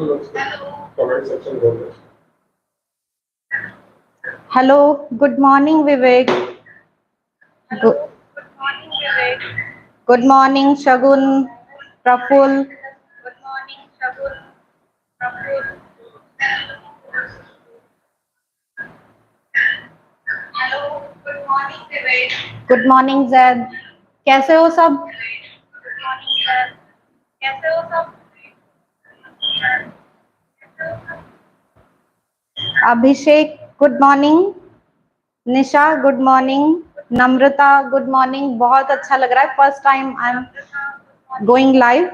बिल्कुल comment section खोल दो। Hello, good morning Vivek. Good morning Shagun, Prafull. Good morning Zaid, कैसे हो सब? Abhishek good morning, Nisha good morning, Namrata good morning. बहुत अच्छा लग रहा है, first time I am going live.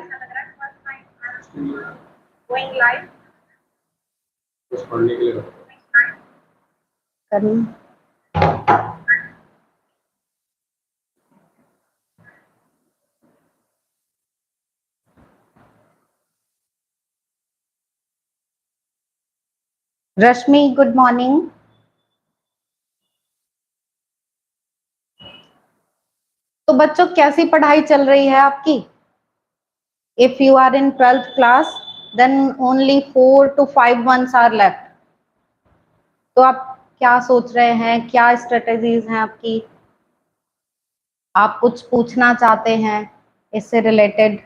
कुछ पढ़ने के लिए करूं? Rashmi good morning. तो बच्चों कैसी पढ़ाई चल रही है आपकी? If you are in 12th class then only 4 to 5 months are left. तो आप क्या सोच रहे हैं, क्या स्ट्रेटेजीज हैं आपकी? आप कुछ पूछना चाहते हैं इससे related?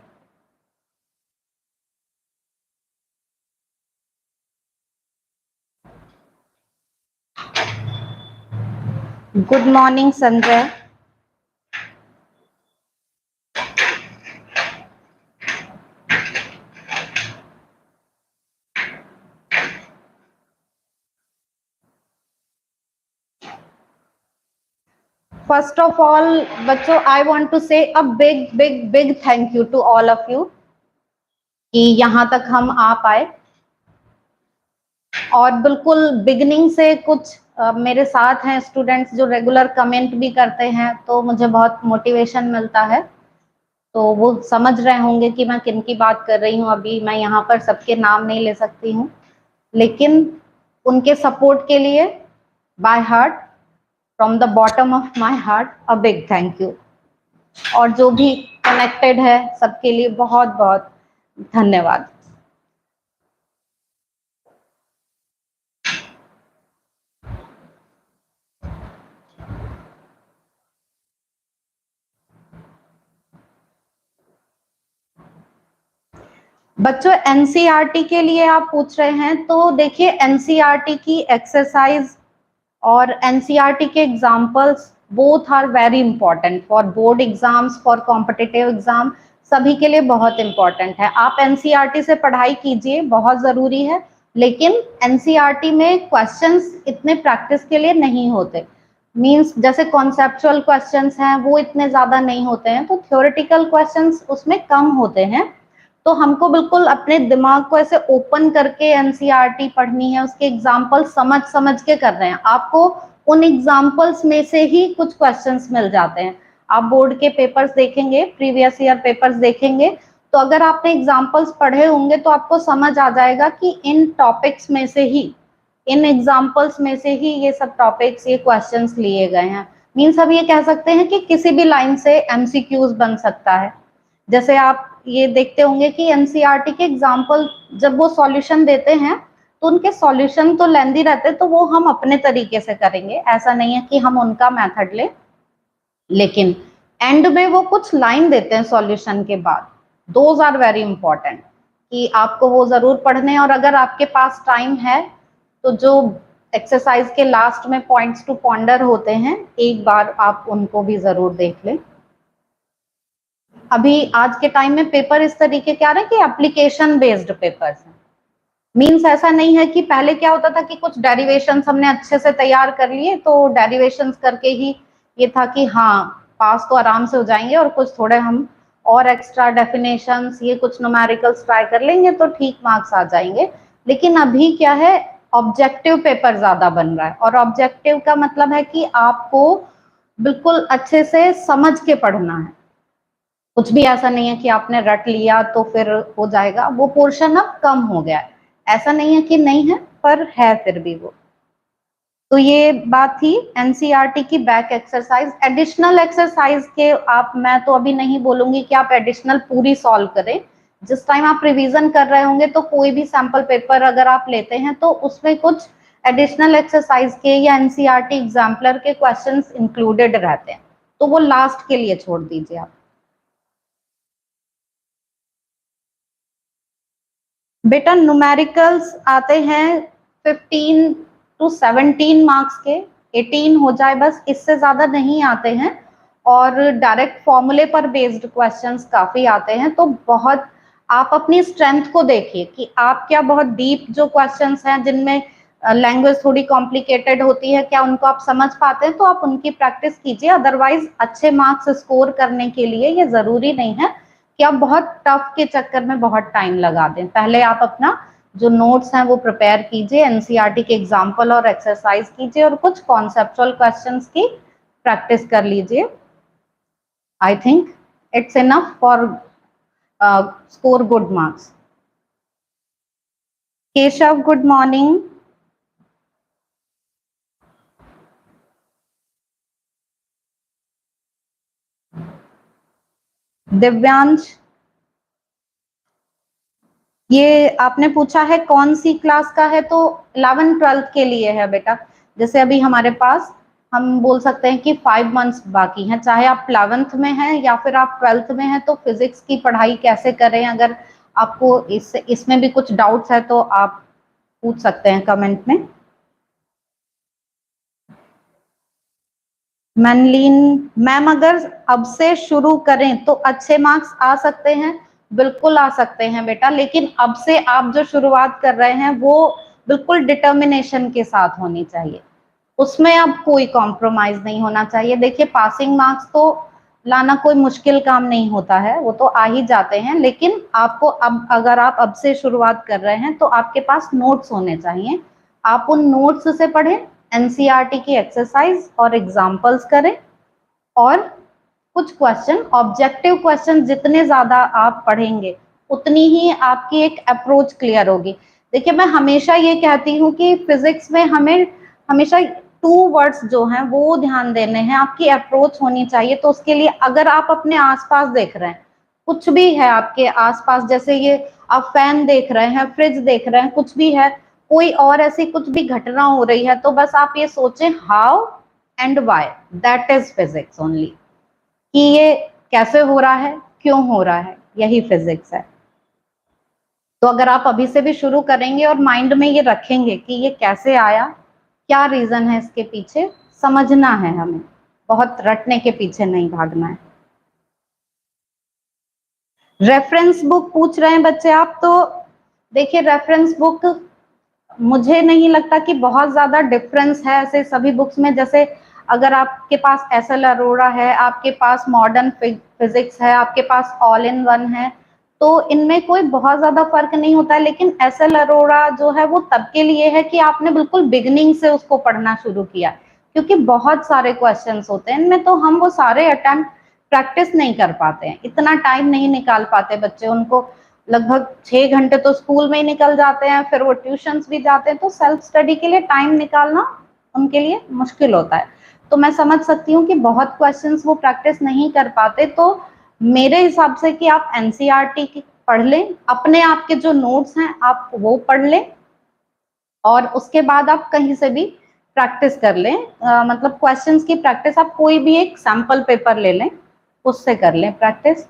Good morning Sanjay. First of all बच्चों, I want to say a big big big thank you to all of you कि यहाँ तक हम आ पाए। और बिल्कुल बिगिनिंग से कुछ मेरे साथ हैं स्टूडेंट्स जो रेगुलर कमेंट भी करते हैं, तो मुझे बहुत मोटिवेशन मिलता है। तो वो समझ रहे होंगे कि मैं किन की बात कर रही हूँ। अभी मैं यहाँ पर सबके नाम नहीं ले सकती हूँ, लेकिन उनके सपोर्ट के लिए by heart, from the bottom of my heart, a big thank you. और जो भी कनेक्टेड है सबके लिए बहुत बहुत धन्यवाद। बच्चों एनसीईआरटी के लिए आप पूछ रहे हैं, तो देखिए एनसीईआरटी की एक्सरसाइज और एनसीईआरटी के examples both are very important for board exams, for competitive exam, सभी के लिए बहुत इंपॉर्टेंट है। आप एनसीईआरटी से पढ़ाई कीजिए, बहुत जरूरी है, लेकिन एनसीईआरटी में क्वेश्चंस इतने प्रैक्टिस के लिए नहीं होते। मींस जैसे कॉन्सेप्चुअल क्वेश्चंस हैं वो इतने ज्यादा नहीं होते हैं, तो थ्योरेटिकल क्वेश्चंस उसमें कम होते हैं। तो हमको बिल्कुल अपने दिमाग को ऐसे ओपन करके एनसीईआरटी पढ़नी है, उसके एग्जाम्पल समझ समझ के कर रहे हैं। आपको उन एग्जाम्पल्स में से ही कुछ क्वेश्चंस मिल जाते हैं। आप बोर्ड के पेपर्स देखेंगे, प्रीवियस ईयर पेपर्स देखेंगे, तो अगर आपने एग्जाम्पल्स पढ़े होंगे तो आपको समझ आ जाएगा कि इन टॉपिक्स में से ही, इन एग्जाम्पल्स में से ही ये सब टॉपिक्स, ये क्वेश्चंस लिए गए हैं। मीन्स हम ये कह सकते हैं कि किसी भी लाइन से एमसीक्यूज बन सकता है। जैसे आप ये देखते होंगे कि एनसीईआरटी के एग्जाम्पल जब वो सॉल्यूशन देते हैं तो उनके सॉल्यूशन तो लेंदी रहते हैं, तो वो हम अपने तरीके से करेंगे, ऐसा नहीं है कि हम उनका मेथड ले, लेकिन एंड में वो कुछ लाइन देते हैं सॉल्यूशन के बाद। दोज आर वेरी इंपॉर्टेंट कि आपको वो जरूर पढ़ने, और अगर आपके पास टाइम है तो जो एक्सरसाइज के लास्ट में पॉइंट्स टू पॉन्डर होते हैं, एक बार आप उनको भी जरूर देख लें। अभी आज के टाइम में पेपर इस तरीके के आ रहे हैं कि एप्लीकेशन बेस्ड पेपर्स हैं। मीन्स ऐसा नहीं है कि पहले क्या होता था कि कुछ डेरिवेशंस हमने अच्छे से तैयार कर लिए, तो डेरिवेशंस करके ही ये था कि हाँ पास तो आराम से हो जाएंगे, और कुछ थोड़े हम और एक्स्ट्रा डेफिनेशंस, ये कुछ न्यूमेरिकल्स ट्राई कर लेंगे तो ठीक मार्क्स आ जाएंगे। लेकिन अभी क्या है, ऑब्जेक्टिव पेपर ज्यादा बन रहा है, और ऑब्जेक्टिव का मतलब है कि आपको बिल्कुल अच्छे से समझ के पढ़ना है। कुछ भी ऐसा नहीं है कि आपने रट लिया तो फिर हो जाएगा, वो पोर्शन अब कम हो गया है। ऐसा नहीं है कि नहीं है, पर है फिर भी वो। तो ये बात थी एनसीईआरटी की बैक एक्सरसाइज। एडिशनल एक्सरसाइज के आप, मैं तो अभी नहीं बोलूंगी कि आप एडिशनल पूरी सॉल्व करें, जिस टाइम आप रिवीजन कर रहे होंगे तो कोई भी सैंपल पेपर अगर आप लेते हैं तो उसमें कुछ एडिशनल एक्सरसाइज के या एनसीईआरटी एग्जाम्पलर के क्वेश्चंस इंक्लूडेड रहते हैं, तो वो लास्ट के लिए छोड़ दीजिए आप। बेटा न्यूमेरिकल्स आते हैं 15 टू 17 मार्क्स के, 18 हो जाए बस, इससे ज्यादा नहीं आते हैं। और डायरेक्ट फॉर्मूले पर बेस्ड क्वेश्चंस काफी आते हैं, तो बहुत आप अपनी स्ट्रेंथ को देखिए कि आप क्या बहुत डीप जो क्वेश्चंस हैं जिनमें लैंग्वेज थोड़ी कॉम्प्लिकेटेड होती है, क्या उनको आप समझ पाते हैं, तो आप उनकी प्रैक्टिस कीजिए। अदरवाइज अच्छे मार्क्स स्कोर करने के लिए ये जरूरी नहीं है कि आप बहुत टफ के चक्कर में बहुत टाइम लगा दें। पहले आप अपना जो नोट्स हैं वो प्रिपेयर कीजिए, एनसीईआरटी के एग्जाम्पल और एक्सरसाइज कीजिए और कुछ कॉन्सेप्चुअल क्वेश्चंस की प्रैक्टिस कर लीजिए। I think it's enough for score good marks. Keshav good morning. Divyansh, ये आपने पूछा है कौन सी क्लास का है, तो 11 12 के लिए है बेटा। जैसे अभी हमारे पास हम बोल सकते हैं कि 5 मंथ्स बाकी हैं, चाहे आप 11th में हैं या फिर आप 12th में हैं, तो फिजिक्स की पढ़ाई कैसे करें, अगर आपको इसमें भी कुछ डाउट्स है तो आप पूछ सकते हैं कमेंट में। मनलीन मैम, अगर अब से शुरू करें तो अच्छे मार्क्स आ सकते हैं, बिल्कुल आ सकते हैं बेटा, लेकिन अब से आप जो शुरुआत कर रहे हैं वो बिल्कुल डिटर्मिनेशन के साथ होनी चाहिए, उसमें अब कोई कॉम्प्रोमाइज नहीं होना चाहिए। देखिए पासिंग मार्क्स तो लाना कोई मुश्किल काम नहीं होता है, वो तो आ ही जाते हैं, लेकिन आपको अब अगर आप अब से शुरुआत कर रहे हैं तो आपके पास नोट्स होने चाहिए, आप उन नोट्स से पढ़ें, एनसीईआरटी की एक्सरसाइज और एग्जाम्पल्स करें, और कुछ क्वेश्चन ऑब्जेक्टिव क्वेश्चन जितने ज्यादा आप पढ़ेंगे उतनी ही आपकी एक अप्रोच क्लियर होगी। देखिए मैं हमेशा ये कहती हूँ कि फिजिक्स में हमें हमेशा 2 वर्ड्स जो हैं वो ध्यान देने हैं, आपकी अप्रोच होनी चाहिए। तो उसके लिए अगर आप अपने आसपास देख रहे हैं, कुछ भी है आपके आसपास, जैसे ये आप फैन देख रहे हैं, फ्रिज देख रहे हैं, कुछ भी है, कोई और ऐसी कुछ भी घटना हो रही है, तो बस आप ये सोचें how and why, that is physics only, कि ये कैसे हो रहा है, क्यों हो रहा है, यही फिजिक्स है। तो अगर आप अभी से भी शुरू करेंगे और माइंड में ये रखेंगे कि ये कैसे आया, क्या रीजन है इसके पीछे, समझना है हमें, बहुत रटने के पीछे नहीं भागना है। रेफरेंस बुक पूछ रहे हैं बच्चे आप, तो देखिए रेफरेंस बुक मुझे नहीं लगता कि बहुत ज्यादा डिफरेंस है ऐसे सभी बुक्स में। जैसे अगर आपके पास एसएल अरोड़ा है, आपके पास मॉडर्न फिजिक्स है, आपके पास ऑल इन वन है, तो इनमें कोई बहुत ज्यादा फर्क नहीं होता है। लेकिन एसएल अरोड़ा जो है वो तब के लिए है कि आपने बिल्कुल बिगनिंग से उसको पढ़ना शुरू किया, क्योंकि बहुत सारे क्वेश्चंस होते हैं इनमें, तो हम वो सारे अटेम्प्ट प्रैक्टिस नहीं कर पाते हैं, इतना टाइम नहीं निकाल पाते बच्चे, उनको लगभग 6 घंटे तो स्कूल में ही निकल जाते हैं, फिर वो ट्यूशंस भी जाते हैं, तो सेल्फ स्टडी के लिए टाइम निकालना उनके लिए मुश्किल होता है। तो मैं समझ सकती हूँ कि बहुत क्वेश्चंस वो प्रैक्टिस नहीं कर पाते, तो मेरे हिसाब से कि आप एनसीईआरटी की पढ़ लें, अपने आप के जो नोट्स हैं आप वो पढ़ लें, और उसके बाद आप कहीं से भी प्रैक्टिस कर लें, मतलब क्वेश्चंस की प्रैक्टिस आप कोई भी एक सैंपल पेपर ले लें, उससे कर लें प्रैक्टिस।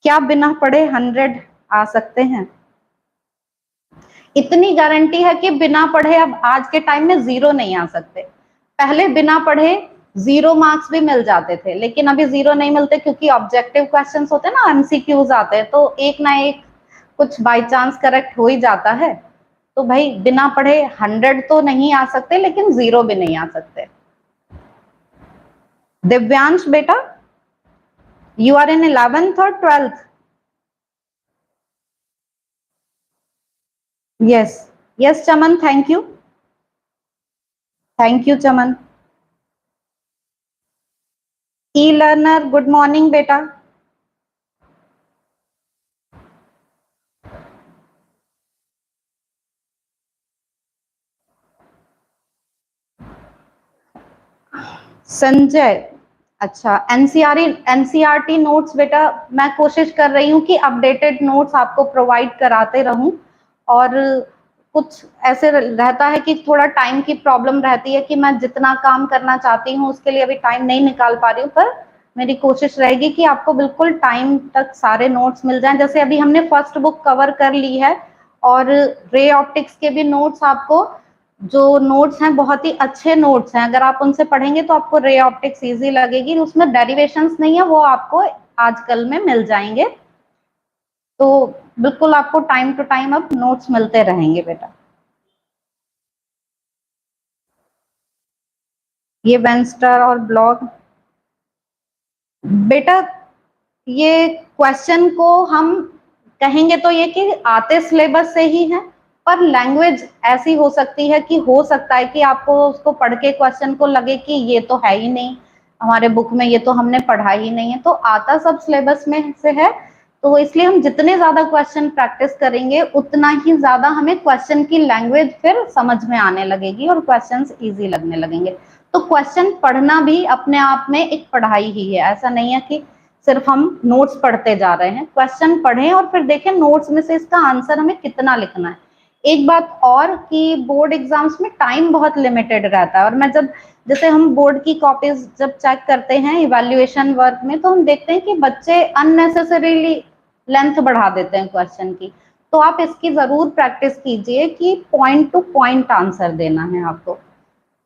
क्या बिना पढ़े 100 आ सकते हैं? इतनी गारंटी है कि बिना पढ़े अब आज के टाइम में 0 नहीं आ सकते। पहले बिना पढ़े 0 मार्क्स भी मिल जाते थे, लेकिन अभी 0 नहीं मिलते, क्योंकि ऑब्जेक्टिव क्वेश्चंस होते हैं ना, एमसीक्यूज आते हैं, तो एक ना एक कुछ बाई चांस करेक्ट हो ही जाता है। तो भाई बिना पढ़े 100 तो नहीं आ सकते, लेकिन 0 भी नहीं आ सकते। दिव्यांश बेटा, यू आर इन 11th और 12th? Yes yes Chaman, thank you, thank you Chaman. E learner good morning बेटा। संजय, अच्छा, एनसीईआरटी नोट्स बेटा मैं कोशिश कर रही हूँ कि अपडेटेड नोट्स आपको प्रोवाइड कराते रहूं, और कुछ ऐसे रहता है कि थोड़ा टाइम की प्रॉब्लम रहती है कि मैं जितना काम करना चाहती हूँ उसके लिए अभी टाइम नहीं निकाल पा रही हूँ, पर मेरी कोशिश रहेगी कि आपको बिल्कुल टाइम तक सारे नोट्स मिल जाएं। जैसे अभी हमने फर्स्ट बुक कवर कर ली है, और रे ऑप्टिक्स के भी नोट्स आपको, जो नोट्स हैं बहुत ही अच्छे नोट्स हैं, अगर आप उनसे पढ़ेंगे तो आपको रे ऑप्टिक्स इजी लगेगी, उसमें डेरिवेशंस नहीं है, वो आपको आजकल में मिल जाएंगे। तो बिल्कुल आपको टाइम टू टाइम अब नोट्स मिलते रहेंगे बेटा। ये वेंस्टर और ब्लॉग बेटा, ये क्वेश्चन को हम कहेंगे तो ये कि आते सिलेबस से ही है, पर लैंग्वेज ऐसी हो सकती है कि हो सकता है कि आपको उसको पढ़ के क्वेश्चन को लगे कि ये तो है ही नहीं हमारे बुक में, ये तो हमने पढ़ा ही नहीं है, तो आता सब सिलेबस में से है। तो इसलिए हम जितने ज्यादा क्वेश्चन प्रैक्टिस करेंगे उतना ही ज्यादा हमें क्वेश्चन की लैंग्वेज फिर समझ में आने लगेगी और क्वेश्चंस इजी लगने लगेंगे। तो क्वेश्चन पढ़ना भी अपने आप में एक पढ़ाई ही है, ऐसा नहीं है कि सिर्फ हम नोट्स पढ़ते जा रहे हैं। क्वेश्चन पढ़ें और फिर देखें नोट्स में से इसका आंसर हमें कितना लिखना है। एक बात और कि बोर्ड एग्जाम्स में टाइम बहुत लिमिटेड रहता है, और मैं जब जैसे हम बोर्ड की कॉपीज जब चेक करते हैं इवैल्यूएशन वर्क में, तो हम देखते हैं कि बच्चे अननेसेसरीली लेंथ बढ़ा देते हैं क्वेश्चन की। तो आप इसकी जरूर प्रैक्टिस कीजिए कि पॉइंट टू पॉइंट आंसर देना है आपको,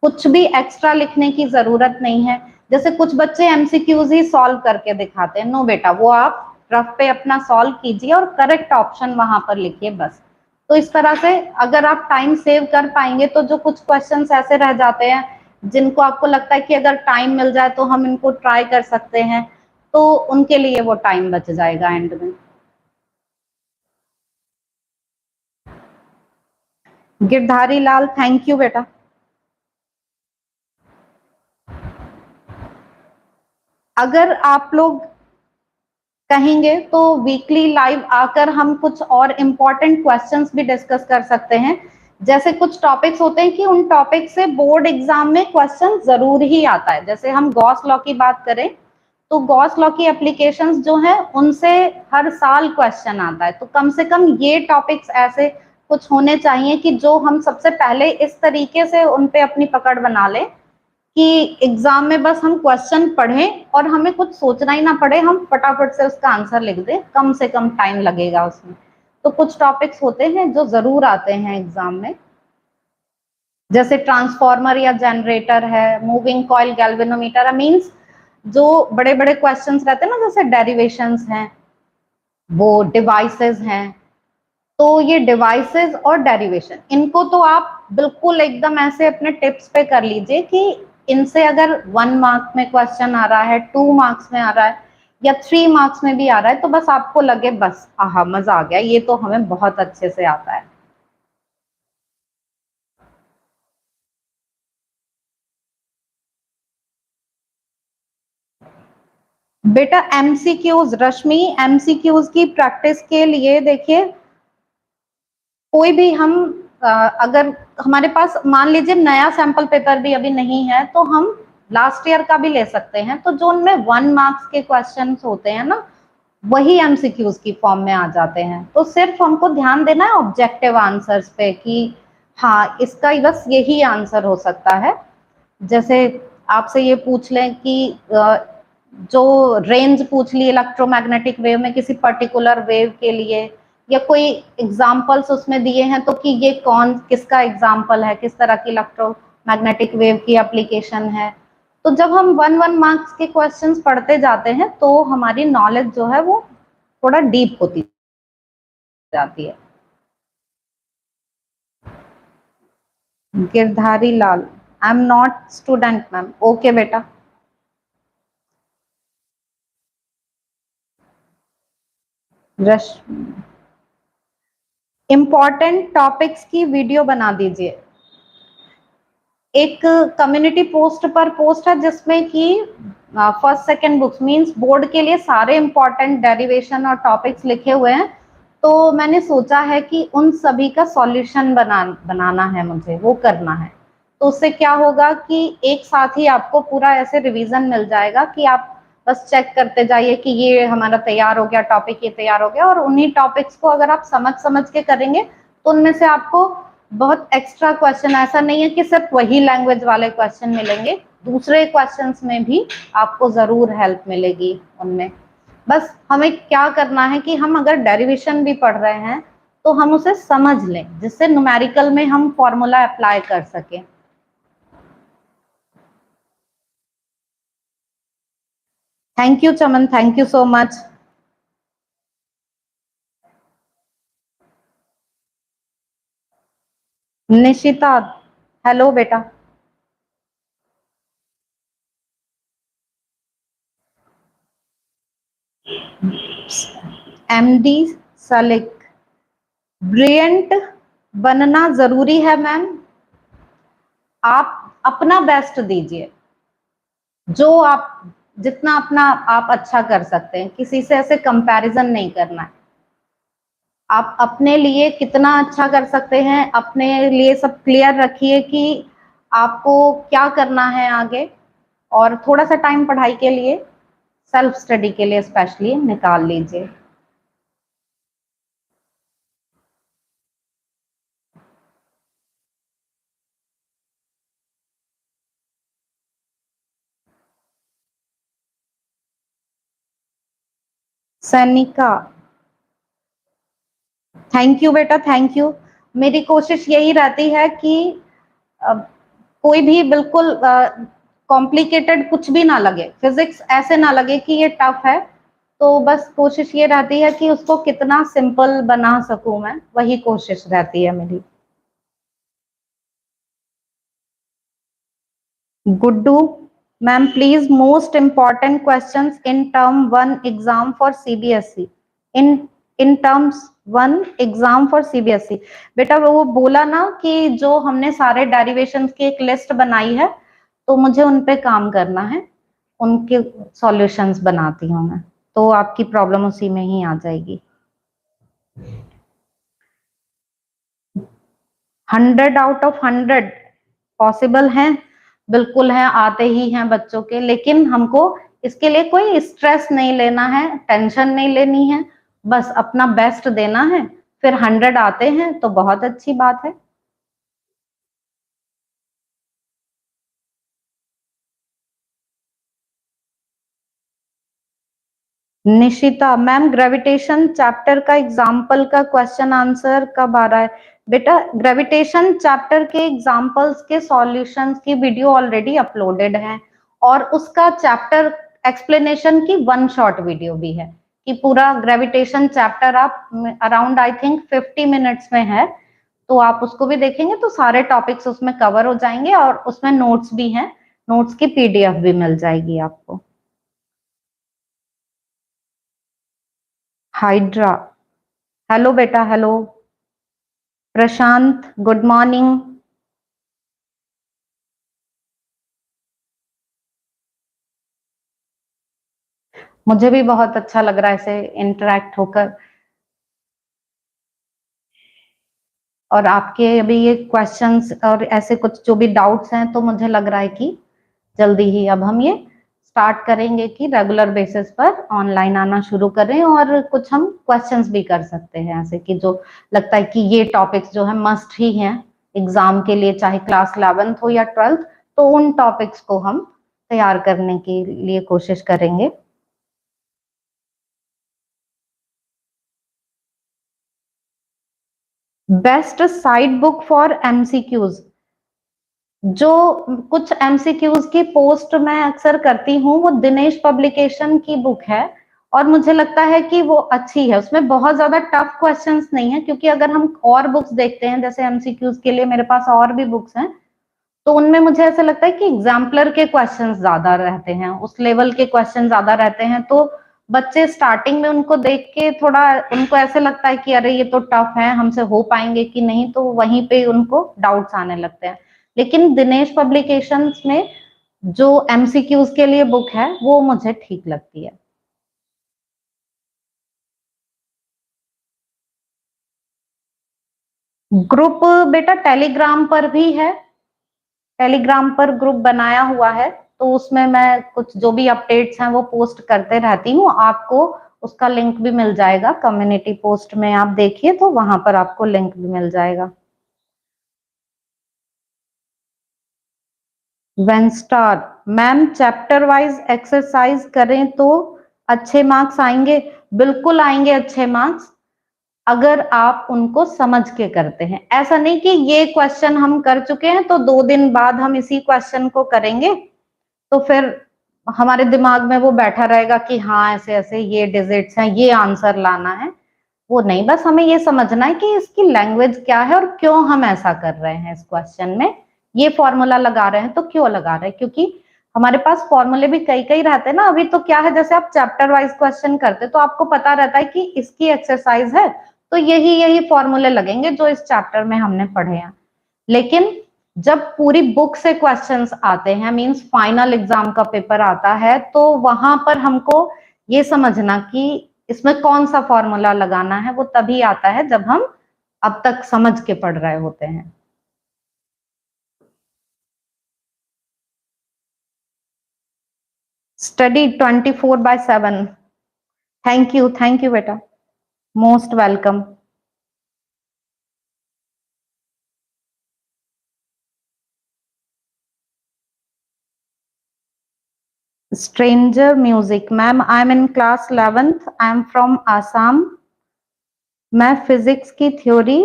कुछ भी एक्स्ट्रा लिखने की जरूरत नहीं है। जैसे कुछ बच्चे एमसीक्यूज ही सॉल्व करके दिखाते हैं, नो बेटा, वो आप रफ पे अपना सॉल्व कीजिए और करेक्ट ऑप्शन वहां पर लिखिए बस। तो इस तरह से अगर आप टाइम सेव कर पाएंगे, तो जो कुछ क्वेश्चंस ऐसे रह जाते हैं जिनको आपको लगता है कि अगर टाइम मिल जाए तो हम इनको ट्राई कर सकते हैं, तो उनके लिए वो टाइम बच जाएगा एंड में। गिरधारी लाल, थैंक यू बेटा। अगर आप लोग कहेंगे तो वीकली लाइव आकर हम कुछ और इम्पोर्टेंट क्वेश्चंस भी डिस्कस कर सकते हैं। जैसे कुछ टॉपिक्स होते हैं कि उन टॉपिक से बोर्ड एग्जाम में क्वेश्चन जरूर ही आता है। जैसे हम गॉस लॉ की बात करें तो गॉस लॉ की एप्लीकेशंस जो हैं उनसे हर साल क्वेश्चन आता है, तो कम से कम ये टॉपिक्स ऐसे कुछ होने चाहिए कि जो हम सबसे पहले इस तरीके से उन पे अपनी पकड़ बना लें कि एग्जाम में बस हम क्वेश्चन पढ़ें और हमें कुछ सोचना ही ना पड़े, हम फटाफट से उसका आंसर लिख दें, कम से कम टाइम लगेगा उसमें। तो कुछ टॉपिक्स होते हैं जो जरूर आते हैं एग्जाम में, जैसे ट्रांसफार्मर या जनरेटर है, मूविंग कॉइल, गैल्वेनोमीटर, मींस जो बड़े बड़े क्वेश्चंस रहते हैं ना, जैसे डेरिवेशंस हैं, वो डिवाइसेस हैं। तो ये डिवाइसेस और डेरिवेशन, इनको तो आप बिल्कुल एकदम ऐसे अपने टिप्स पे कर लीजिए कि इनसे अगर 1 मार्क में क्वेश्चन आ रहा है, 2 मार्क्स में आ रहा है, या 3 मार्क्स में भी आ रहा है, तो बस आपको लगे बस आहा मजा आ गया, ये तो हमें बहुत अच्छे से आता है। बेटा एमसीक्यूज, रश्मि, एमसीक्यूज की प्रैक्टिस के लिए देखिए, कोई भी हम अगर हमारे पास मान लीजिए नया सैंपल पेपर भी अभी नहीं है, तो हम लास्ट ईयर का भी ले सकते हैं। तो जो उनमें 1 मार्क्स के क्वेश्चन होते हैं ना, वही एमसीक्यूज की फॉर्म में आ जाते हैं। तो सिर्फ हमको ध्यान देना है ऑब्जेक्टिव आंसर्स पे कि हाँ इसका बस यही आंसर हो सकता है। जैसे आपसे ये पूछ लें कि जो रेंज पूछ ली इलेक्ट्रोमैग्नेटिक वेव में किसी पर्टिकुलर वेव के लिए, या कोई एग्जांपल्स उसमें दिए हैं, तो कि ये कौन किसका एग्जांपल है, किस तरह की इलेक्ट्रोमैग्नेटिक वेव की एप्लीकेशन है। तो जब हम 1 1 मार्क्स के क्वेश्चंस पढ़ते जाते हैं तो हमारी नॉलेज जो है वो थोड़ा डीप होती जाती है। Girdhari Lal, I am not student ma'am. Okay बेटा। रश इम्पॉर्टेंट टॉपिक्स की वीडियो बना दीजिए। एक कम्युनिटी पोस्ट पर पोस्ट है जिसमें कि first second books means board के लिए सारे इंपॉर्टेंट डेरिवेशन और टॉपिक्स लिखे हुए हैं। तो मैंने सोचा है कि उन सभी का सॉल्यूशन बनाना है मुझे, वो करना है। तो उससे क्या होगा कि एक साथ ही आपको पूरा ऐसे रिवीजन मिल जाएगा कि आप बस चेक करते जाइए कि ये हमारा तैयार हो गया टॉपिक, ये तैयार हो गया, और उन्हीं टॉपिक्स को अगर आप समझ समझ के करेंगे तो उनमें से आपको बहुत एक्स्ट्रा क्वेश्चन, ऐसा नहीं है कि सिर्फ वही लैंग्वेज वाले क्वेश्चन मिलेंगे, दूसरे क्वेश्चंस में भी आपको जरूर हेल्प मिलेगी उनमें। बस हमें क्या करना है कि हम अगर डेरिवेशन भी पढ़ रहे हैं तो हम उसे समझ लें, जिससे न्यूमेरिकल में हम फॉर्मूला अप्लाई कर सकें। Thank you Chaman, thank you so much. Nishita, hello बेटा। एमडी सलिक, ब्रिलियंट बनना जरूरी है मैम, आप अपना बेस्ट दीजिए, जो आप जितना अपना आप अच्छा कर सकते हैं, किसी से ऐसे कंपैरिजन नहीं करना है। आप अपने लिए कितना अच्छा कर सकते हैं अपने लिए सब क्लियर रखिए कि आपको क्या करना है आगे, और थोड़ा सा टाइम पढ़ाई के लिए, सेल्फ स्टडी के लिए स्पेशली निकाल लीजिए। सैनिका, थैंक यू बेटा, थैंक यू। मेरी कोशिश यही रहती है कि अ, कोई भी बिल्कुल कॉम्प्लिकेटेड कुछ भी ना लगे, फिजिक्स ऐसे ना लगे कि ये टफ है, तो बस कोशिश ये रहती है कि उसको कितना सिंपल बना सकूं मैं, वही कोशिश रहती है मेरी। Guddu ma'am, please most important questions in term one exam for CBSE, in in terms one exam for CBSE. बेटा वो बोला ना कि जो हमने सारे डेरिवेशंस की एक लिस्ट बनाई है, तो मुझे उन पे काम करना है, उनके सॉल्यूशंस बनाती हूँ मैं, तो आपकी प्रॉब्लम उसी में ही आ जाएगी। 100 आउट ऑफ 100 पॉसिबल हैं, बिल्कुल हैं, आते ही हैं बच्चों के, लेकिन हमको इसके लिए कोई स्ट्रेस नहीं लेना है, टेंशन नहीं लेनी है, बस अपना बेस्ट देना है, फिर 100 आते हैं तो बहुत अच्छी बात है। निशिता मैम, ग्रेविटेशन चैप्टर का एग्जाम्पल का क्वेश्चन आंसर कब आ रहा है? बेटा ग्रेविटेशन चैप्टर के एग्जाम्पल्स के सॉल्यूशंस की वीडियो ऑलरेडी अपलोडेड है, और उसका चैप्टर एक्सप्लेनेशन की वन शॉट वीडियो भी है, कि पूरा ग्रेविटेशन चैप्टर आप अराउंड आई थिंक 50 मिनट्स में है, तो आप उसको भी देखेंगे तो सारे टॉपिक्स उसमें कवर हो जाएंगे, और उसमें नोट्स भी हैं, नोट्स की पीडीएफ भी मिल जाएगी आपको। हाइड्रा, हेलो बेटा, हेलो। प्रशांत, गुड मॉर्निंग। मुझे भी बहुत अच्छा लग रहा है ऐसे इंटरेक्ट होकर, और आपके अभी ये क्वेश्चंस और ऐसे कुछ जो भी डाउट्स हैं, तो मुझे लग रहा है कि जल्दी ही अब हम ये स्टार्ट करेंगे कि रेगुलर बेसिस पर ऑनलाइन आना शुरू करें, और कुछ हम क्वेश्चंस भी कर सकते हैं ऐसे कि जो लगता है कि ये टॉपिक्स जो है मस्ट ही हैं एग्जाम के लिए, चाहे क्लास 11th हो या 12th, तो उन टॉपिक्स को हम तैयार करने के लिए कोशिश करेंगे। Best side book for MCQs, जो कुछ एमसीक्यूज की पोस्ट मैं अक्सर करती हूँ, वो दिनेश पब्लिकेशन की बुक है, और मुझे लगता है कि वो अच्छी है, उसमें बहुत ज्यादा टफ क्वेश्चंस नहीं है, क्योंकि अगर हम और बुक्स देखते हैं जैसे एमसीक्यूज के लिए मेरे पास और भी बुक्स हैं, तो उनमें मुझे ऐसा लगता है कि एग्जाम्पलर के क्वेश्चंस ज्यादा रहते हैं, उस लेवल के क्वेश्चन ज्यादा रहते हैं, तो बच्चे स्टार्टिंग में उनको देख के थोड़ा उनको ऐसे लगता है कि अरे ये तो टफ है, हमसे हो पाएंगे कि नहीं, तो वहीं पे उनको डाउट्स आने लगते हैं। लेकिन दिनेश पब्लिकेशंस में जो एमसीक्यूज के लिए बुक है वो मुझे ठीक लगती है। ग्रुप बेटा टेलीग्राम पर भी है, टेलीग्राम पर ग्रुप बनाया हुआ है, तो उसमें मैं कुछ जो भी अपडेट्स हैं वो पोस्ट करते रहती हूँ। आपको उसका लिंक भी मिल जाएगा कम्युनिटी पोस्ट में, आप देखिए तो वहां पर आपको लिंक भी मिल जाएगा। वेंस्टार मैम, चैप्टर वाइज एक्सरसाइज करें तो अच्छे मार्क्स आएंगे? बिल्कुल आएंगे अच्छे मार्क्स, अगर आप उनको समझ के करते हैं। ऐसा नहीं कि ये क्वेश्चन हम कर चुके हैं तो 2 दिन बाद हम इसी क्वेश्चन को करेंगे तो फिर हमारे दिमाग में वो बैठा रहेगा कि हाँ ऐसे ऐसे ये डिजिट्स हैं, ये आंसर लाना है। वो नहीं, बस हमें ये समझना है कि इसकी लैंग्वेज क्या है और क्यों हम ऐसा कर रहे हैं इस क्वेश्चन में। ये फॉर्मूला लगा रहे हैं तो क्यों लगा रहे हैं, क्योंकि हमारे पास फॉर्मूले भी कई कई रहते हैं ना। अभी तो क्या है, जैसे आप चैप्टर वाइज क्वेश्चन करते तो आपको पता रहता है कि इसकी एक्सरसाइज है तो यही यही फॉर्मूले लगेंगे जो इस चैप्टर में हमने पढ़े हैं। लेकिन जब पूरी बुक से क्वेश्चंस आते हैं, मींस फाइनल एग्जाम का पेपर आता है, तो वहां पर हमको ये समझना कि इसमें कौन सा फॉर्मूला लगाना है, वो तभी आता है जब हम अब तक समझ के पढ़ रहे होते हैं। स्टडी 24/7। थैंक यू बेटा, most welcome. Stranger music ma'am, I am in class 11th, I am from Assam. मैं फिजिक्स की थ्योरी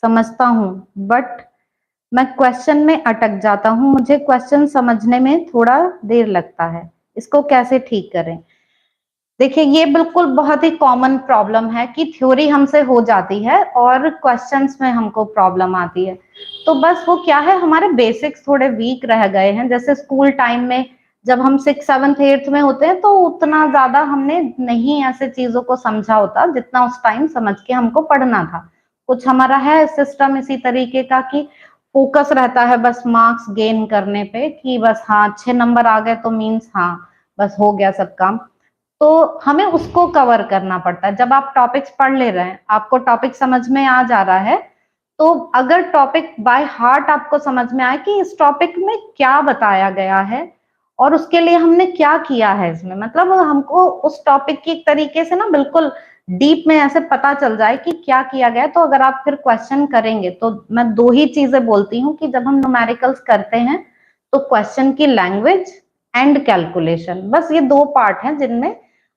समझता हूँ बट मैं क्वेश्चन में अटक जाता हूँ, मुझे क्वेश्चन समझने में थोड़ा देर लगता है, इसको कैसे ठीक करें? देखिए, ये बिल्कुल बहुत ही कॉमन प्रॉब्लम है कि थ्योरी हमसे हो जाती है और क्वेश्चंस में हमको प्रॉब्लम आती है। तो बस वो क्या है, हमारे बेसिक्स थोड़े वीक रह गए हैं। जैसे स्कूल टाइम में जब हम 6th 7th 8th में होते हैं तो उतना ज्यादा हमने नहीं ऐसे चीजों को समझा होता जितना उस टाइम समझ के हमको पढ़ना था। कुछ हमारा है सिस्टम इसी तरीके का कि फोकस रहता है बस मार्क्स गेन करने पे, कि बस हाँ अच्छे नंबर आ गए तो मीन्स हाँ बस हो गया सब काम। तो हमें उसको कवर करना पड़ता है। जब आप टॉपिक्स पढ़ ले रहे हैं, आपको टॉपिक समझ में आ जा रहा है, तो अगर टॉपिक बाय हार्ट आपको समझ में आए कि इस टॉपिक में क्या बताया गया है और उसके लिए हमने क्या किया है इसमें, मतलब हमको उस टॉपिक की एक तरीके से ना बिल्कुल डीप में ऐसे पता चल जाए कि क्या किया गया है, तो अगर आप फिर क्वेश्चन करेंगे तो मैं दो ही चीजें बोलती हूँ कि जब हम न्यूमेरिकल्स करते हैं तो क्वेश्चन की लैंग्वेज एंड कैलकुलेशन, बस ये दो पार्ट हैं जिनमें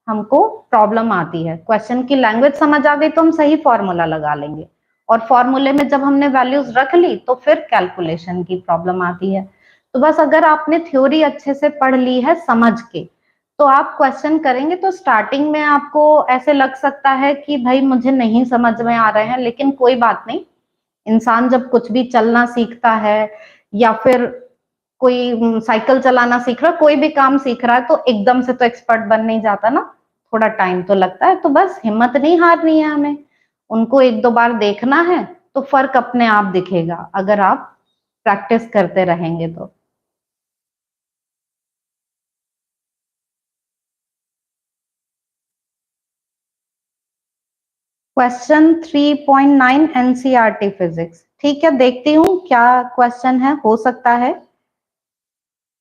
हमको प्रॉब्लम आती है। क्वेश्चन की लैंग्वेज समझ आ गई तो हम सही फॉर्मूला लगा लेंगे, और फॉर्मूले में जब हमने वैल्यूज रख ली तो फिर कैलकुलेशन की प्रॉब्लम आती है। तो बस अगर आपने थ्योरी अच्छे से पढ़ ली है समझ के, तो आप क्वेश्चन करेंगे तो स्टार्टिंग में आपको ऐसे लग सकता है कि भाई मुझे नहीं समझ में आ रहे हैं, लेकिन कोई बात नहीं। इंसान जब कुछ भी चलना सीखता है या फिर कोई साइकिल चलाना सीख रहा है, कोई भी काम सीख रहा है, तो एकदम से तो एक्सपर्ट बन नहीं जाता ना, थोड़ा टाइम तो लगता है। तो बस हिम्मत नहीं हारनी है हमें, उनको 1 2 बार देखना है तो फर्क अपने आप दिखेगा अगर आप प्रैक्टिस करते रहेंगे तो। क्वेश्चन 3.9 एनसीईआरटी फिजिक्स, ठीक है देखती हूँ क्या क्वेश्चन है, हो सकता है।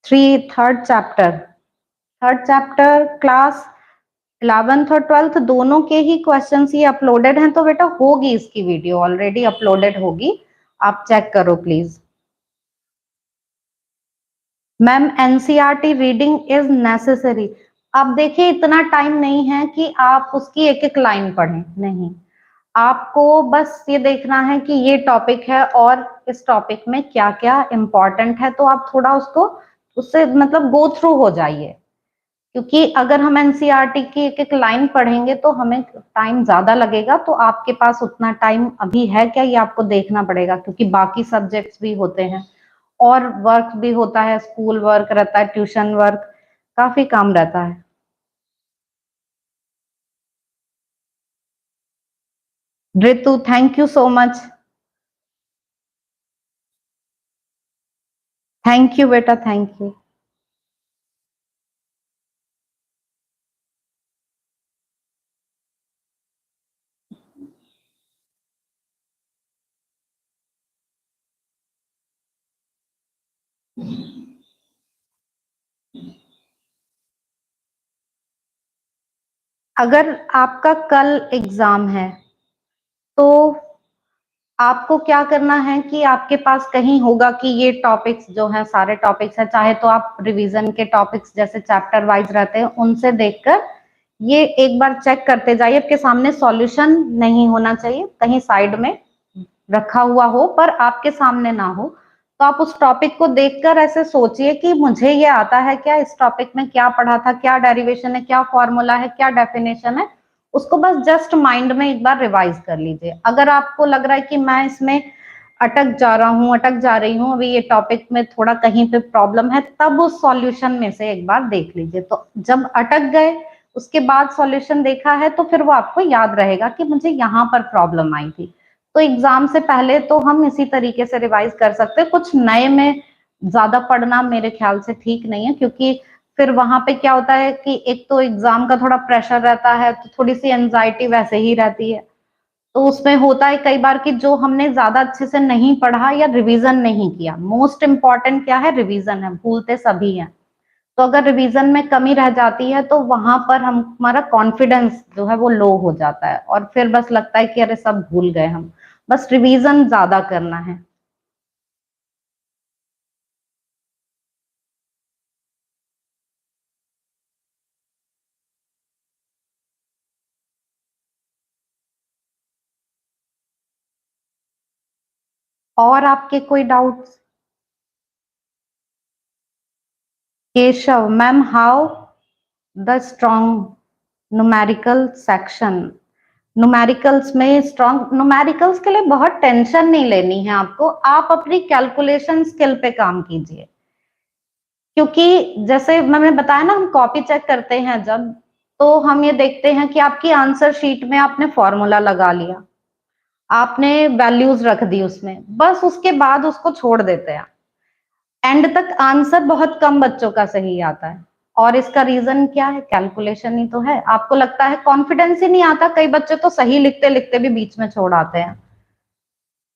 थर्ड चैप्टर क्लास 11th और 12th दोनों के ही क्वेश्चंस ये अपलोडेड हैं, तो बेटा होगी इसकी वीडियो ऑलरेडी अपलोडेड होगी, आप चेक करो please. Ma'am, NCERT reading is necessary. अब देखिए इतना टाइम नहीं है कि आप उसकी एक एक लाइन पढ़ें, नहीं, आपको बस ये देखना है कि ये टॉपिक है और इस टॉपिक में क्या क्या इंपॉर्टेंट है, तो आप थोड़ा उसको उससे मतलब गो थ्रू हो जाइए। क्योंकि अगर हम एनसीईआरटी की एक एक लाइन पढ़ेंगे तो हमें टाइम ज्यादा लगेगा, तो आपके पास उतना टाइम अभी है क्या ये आपको देखना पड़ेगा, क्योंकि बाकी सब्जेक्ट्स भी होते हैं और वर्क भी होता है, स्कूल वर्क रहता है, ट्यूशन वर्क, काफी काम रहता है। Ritu, thank you so much. Thank you बेटा, थैंक यू। अगर आपका कल एग्जाम है तो आपको क्या करना है कि आपके पास कहीं होगा कि ये टॉपिक्स जो हैं सारे टॉपिक्स हैं, चाहे तो आप रिवीजन के टॉपिक्स जैसे चैप्टर वाइज रहते हैं उनसे देखकर ये एक बार चेक करते जाइए। आपके सामने सॉल्यूशन नहीं होना चाहिए, कहीं साइड में रखा हुआ हो पर आपके सामने ना हो। तो आप उस टॉपिक को देखकर ऐसे सोचिए कि मुझे ये आता है क्या, इस टॉपिक में क्या पढ़ा था, क्या डेरिवेशन है, क्या फॉर्मूला है, क्या डेफिनेशन है, उसको बस जस्ट माइंड में एक बार रिवाइज कर लीजिए। अगर आपको लग रहा है कि मैं इसमें अटक जा रहा हूँ, अटक जा रही हूँ, अभी ये टॉपिक में थोड़ा कहीं पे प्रॉब्लम है, तब उस सॉल्यूशन में से एक बार देख लीजिए। तो जब अटक गए उसके बाद सॉल्यूशन देखा है तो फिर वो आपको याद रहेगा कि मुझे यहाँ पर प्रॉब्लम आई थी। तो एग्जाम से पहले तो हम इसी तरीके से रिवाइज कर सकते हैं। कुछ नए में ज्यादा पढ़ना मेरे ख्याल से ठीक नहीं है, क्योंकि फिर वहां पे क्या होता है कि एक तो एग्जाम का थोड़ा प्रेशर रहता है, तो थोड़ी सी एंजाइटी वैसे ही रहती है। तो उसमें होता है कई बार कि जो हमने ज्यादा अच्छे से नहीं पढ़ा या रिवीजन नहीं किया, मोस्ट इम्पॉर्टेंट क्या है, रिवीजन है, भूलते सभी हैं। तो अगर रिवीजन में कमी रह जाती है तो वहां पर हम हमारा कॉन्फिडेंस जो है वो लो हो जाता है और फिर बस लगता है कि अरे सब भूल गए हम। बस रिवीजन ज्यादा करना है। और आपके कोई doubts? Keshav ma'am, how the strong numerical section. Numericals में स्ट्रॉन्ग न्यूमेरिकल्स के लिए बहुत टेंशन नहीं लेनी है आपको, आप अपनी कैलकुलेशन स्किल पे काम कीजिए। क्योंकि जैसे मैंने बताया ना, हम कॉपी चेक करते हैं जब, तो हम ये देखते हैं कि आपकी आंसर शीट में आपने फॉर्मूला लगा लिया, आपने वैल्यूज रख दी उसमें, बस उसके बाद उसको छोड़ देते हैं। एंड तक आंसर बहुत कम बच्चों का सही आता है। और इसका रीजन क्या है, कैलकुलेशन ही तो है। आपको लगता है कॉन्फिडेंस ही नहीं आता, कई बच्चे तो सही लिखते लिखते भी बीच में छोड़ आते हैं।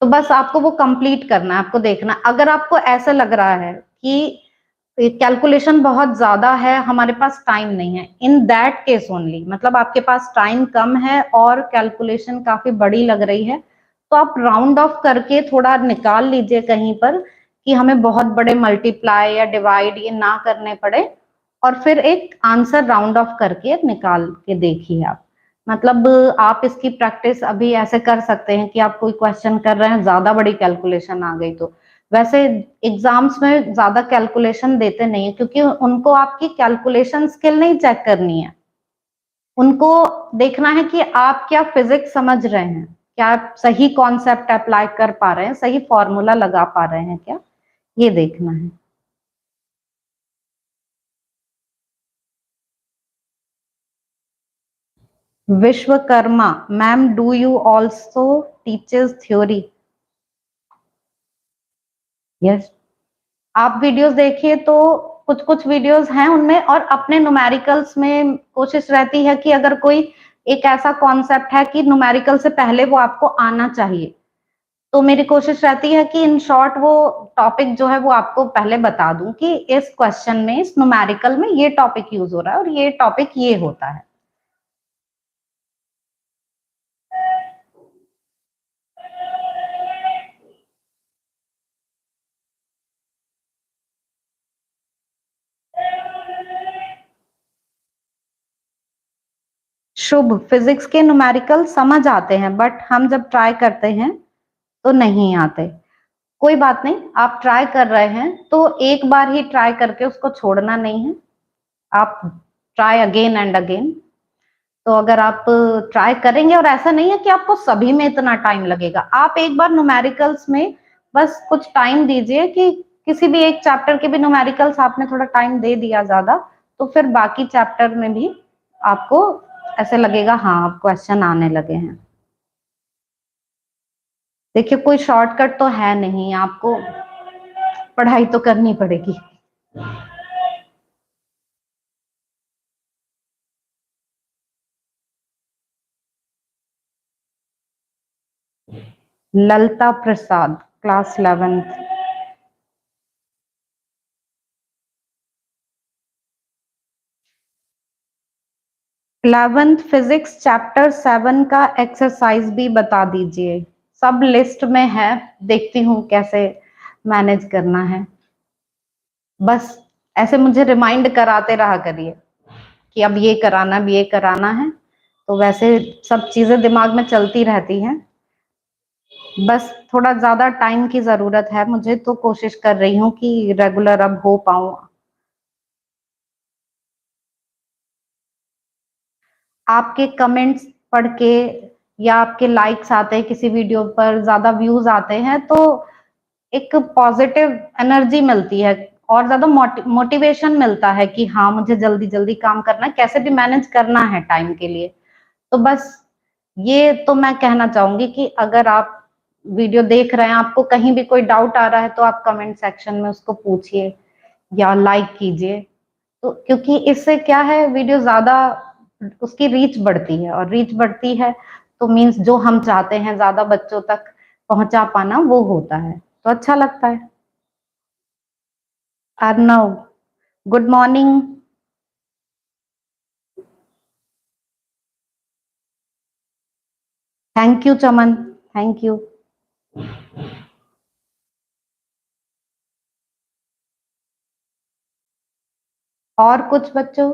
तो बस आपको वो कंप्लीट करना है, आपको देखना। अगर आपको ऐसा लग रहा है कि कैलकुलेशन बहुत ज्यादा है, हमारे पास टाइम नहीं है, इन दैट केस ओनली, मतलब आपके पास टाइम कम है और कैलकुलेशन काफी बड़ी लग रही है, तो आप राउंड ऑफ करके थोड़ा निकाल लीजिए कहीं पर, कि हमें बहुत बड़े मल्टीप्लाई या डिवाइड ये ना करने पड़े, और फिर एक आंसर राउंड ऑफ करके निकाल के देखिए आप। मतलब आप इसकी प्रैक्टिस अभी ऐसे कर सकते हैं कि आप कोई क्वेश्चन कर रहे हैं, ज्यादा बड़ी कैलकुलेशन आ गई, तो वैसे एग्जाम्स में ज्यादा कैलकुलेशन देते नहीं है, क्योंकि उनको आपकी कैलकुलेशन स्किल नहीं चेक करनी है, उनको देखना है कि आप क्या फिजिक्स समझ रहे हैं, क्या आप सही कॉन्सेप्ट अप्लाई कर पा रहे हैं, सही फॉर्मूला लगा पा रहे हैं क्या, ये देखना है। Vishwakarma ma'am, do you also teachers theory? Yes, आप वीडियोस देखिए तो कुछ कुछ वीडियोस हैं उनमें, और अपने न्यूमेरिकल्स में कोशिश रहती है कि अगर कोई एक ऐसा कॉन्सेप्ट है कि न्यूमेरिकल से पहले वो आपको आना चाहिए, तो मेरी कोशिश रहती है कि इन शॉर्ट वो टॉपिक जो है वो आपको पहले बता दूं कि इस क्वेश्चन में, इस न्यूमेरिकल में ये टॉपिक यूज हो रहा है और ये टॉपिक ये होता है। शुभ, फिजिक्स के न्यूमेरिकल समझ आते हैं बट हम जब ट्राई करते हैं तो नहीं आते। कोई बात नहीं, आप ट्राई कर रहे हैं तो एक बार ही ट्राई करके उसको छोड़ना नहीं है, आप ट्राई अगेन एंड अगेन। तो अगर आप ट्राई करेंगे, और ऐसा नहीं है कि आपको सभी में इतना टाइम लगेगा, आप एक बार न्यूमेरिकल्स में बस कुछ टाइम दीजिए, कि किसी भी एक चैप्टर के भी न्यूमेरिकल्स आपने थोड़ा टाइम दे दिया ज्यादा, तो फिर बाकी चैप्टर में भी आपको ऐसे लगेगा हाँ अब क्वेश्चन आने लगे हैं। देखिए कोई शॉर्टकट तो है नहीं, आपको पढ़ाई तो करनी पड़ेगी। Lalta Prasad, class 11th। 11th physics chapter 7 का एक्सरसाइज भी बता दीजिए। सब लिस्ट में है, देखती हूँ कैसे मैनेज करना है। बस ऐसे मुझे रिमाइंड कराते रहा करिए कि अब ये कराना, अब ये कराना है, तो वैसे सब चीजें दिमाग में चलती रहती हैं। बस थोड़ा ज्यादा टाइम की जरूरत है मुझे, तो कोशिश कर रही हूँ कि रेगुलर अब हो पाऊं। आपके कमेंट्स पढ़ के या आपके लाइक्स आते हैं किसी वीडियो पर, ज्यादा व्यूज आते हैं, तो एक पॉजिटिव एनर्जी मिलती है और ज्यादा मोटिवेशन मिलता है कि हाँ मुझे जल्दी जल्दी काम करना है, कैसे भी मैनेज करना है टाइम के लिए। तो बस ये तो मैं कहना चाहूंगी कि अगर आप वीडियो देख रहे हैं, आपको कहीं भी कोई डाउट आ रहा है, तो आप कमेंट सेक्शन में उसको पूछिए या लाइक कीजिए। तो क्योंकि इससे क्या है, वीडियो ज्यादा उसकी रीच बढ़ती है, और रीच बढ़ती है तो मीन्स जो हम चाहते हैं ज्यादा बच्चों तक पहुंचा पाना, वो होता है, तो अच्छा लगता है। Arnav, good morning. Thank you Chaman, thank you. और कुछ बच्चों?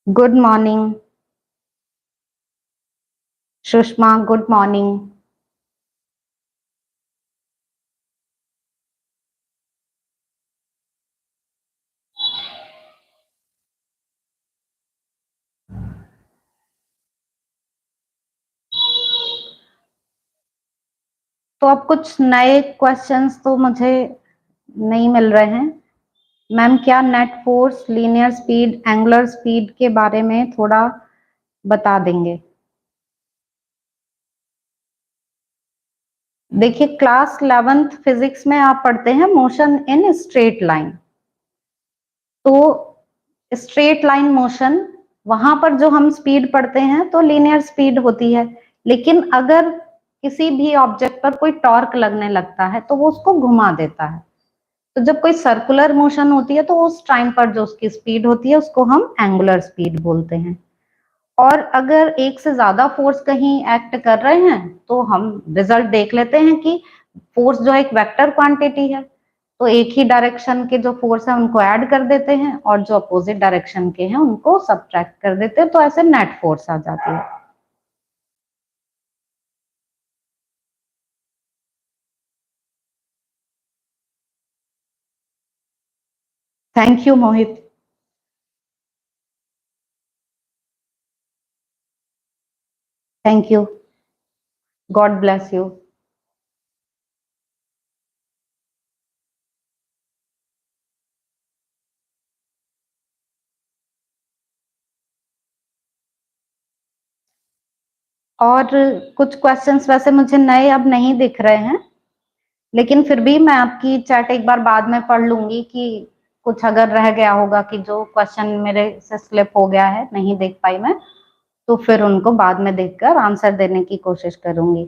Good morning Sushma, good morning. तो अब कुछ नए क्वेश्चंस तो मुझे नहीं मिल रहे हैं। मैम क्या net force, linear speed, angular speed के बारे में थोड़ा बता देंगे? देखिए क्लास 11th फिजिक्स में आप पढ़ते हैं मोशन इन स्ट्रेट लाइन। तो स्ट्रेट लाइन मोशन, वहां पर जो हम स्पीड पढ़ते हैं तो लीनियर स्पीड होती है। लेकिन अगर किसी भी ऑब्जेक्ट पर कोई टॉर्क लगने लगता है तो वो उसको घुमा देता है। तो जब कोई सर्कुलर मोशन होती है तो उस टाइम पर जो उसकी स्पीड होती है उसको हम एंगुलर स्पीड बोलते हैं। और अगर एक से ज्यादा फोर्स कहीं एक्ट कर रहे हैं तो हम रिजल्ट देख लेते हैं कि फोर्स जो एक वेक्टर क्वांटिटी है, तो एक ही डायरेक्शन के जो फोर्स है उनको ऐड कर देते हैं, और जो अपोजिट डायरेक्शन के हैं उनको सब्ट्रैक्ट कर देते हैं, तो ऐसे नेट फोर्स आ जाती है। Thank you Mohit, thank you, God bless you. और कुछ क्वेश्चंस वैसे मुझे नए अब नहीं दिख रहे हैं, लेकिन फिर भी मैं आपकी चैट एक बार बाद में पढ़ लूंगी कि कुछ अगर रह गया होगा कि जो क्वेश्चन मेरे से स्लिप हो गया है, नहीं देख पाई मैं, तो फिर उनको बाद में देखकर आंसर देने की कोशिश करूंगी।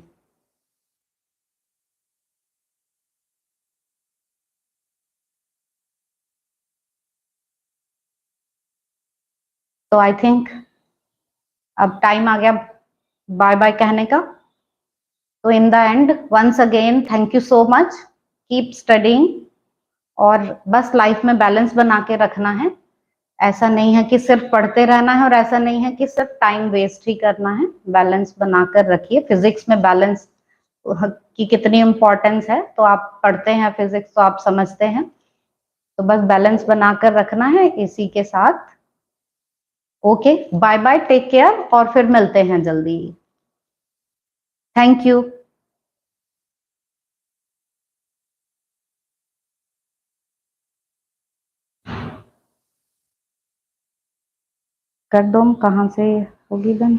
तो आई थिंक अब टाइम आ गया बाय बाय कहने का। तो in the end once again thank you so much, keep studying, और बस लाइफ में बैलेंस बना के रखना है। ऐसा नहीं है कि सिर्फ पढ़ते रहना है, और ऐसा नहीं है कि सिर्फ टाइम वेस्ट ही करना है। बैलेंस बनाकर रखिए। फिजिक्स में बैलेंस की कितनी इंपॉर्टेंस है, तो आप पढ़ते हैं फिजिक्स तो आप समझते हैं। तो बस बैलेंस बनाकर रखना है इसी के साथ। Okay, bye bye, take care, और फिर मिलते हैं जल्दी। Thank you. कर दो, कहाँ से होगी बन?